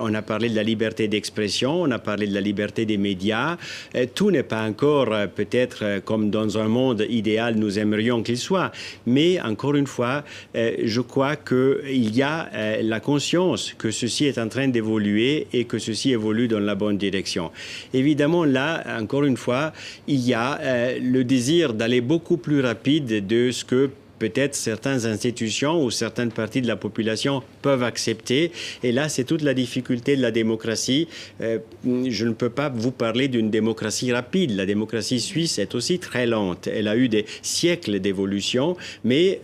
On a parlé de la liberté d'expression, on a parlé de la liberté des médias. Tout n'est pas encore peut-être comme dans un monde idéal nous aimerions qu'il soit. Mais encore une fois, je crois qu'il y a la conscience que ceci est en train d'évoluer et que ceci évolue dans la bonne direction. Évidemment, là, encore une fois, il y a le désir d'aller beaucoup plus rapide de ce que peut-être certaines institutions ou certaines parties de la population peuvent accepter. Et là, c'est toute la difficulté de la démocratie. Je ne peux pas vous parler d'une démocratie rapide. La démocratie suisse est aussi très lente. Elle a eu des siècles d'évolution, mais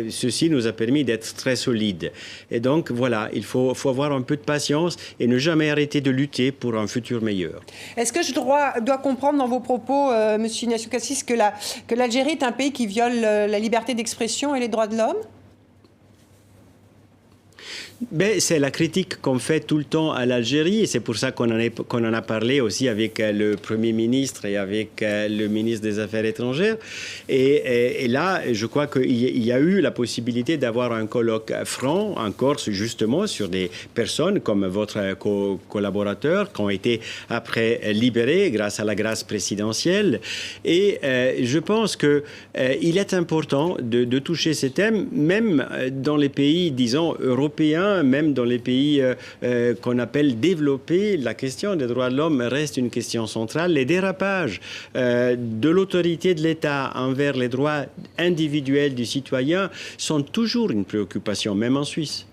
ceci nous a permis d'être très solides. Et donc, voilà, il faut avoir un peu de patience et ne jamais arrêter de lutter pour un futur meilleur. Est-ce que je dois comprendre dans vos propos, M. Ignacio Cassis, que l'Algérie est un pays qui viole la liberté d'expression et les droits de l'homme? Ben, c'est la critique qu'on fait tout le temps à l'Algérie et c'est pour ça qu'on en a parlé aussi avec le Premier ministre et avec le ministre des Affaires étrangères. Et là, je crois qu'il y a eu la possibilité d'avoir un colloque franc en Corse, justement, sur des personnes comme votre collaborateur qui ont été après libérés grâce à la grâce présidentielle. Et je pense qu'il est important de toucher ces thèmes, même dans les pays, disons, européens, même dans les pays qu'on appelle développés, la question des droits de l'homme reste une question centrale. Les dérapages de l'autorité de l'État envers les droits individuels du citoyen sont toujours une préoccupation, même en Suisse.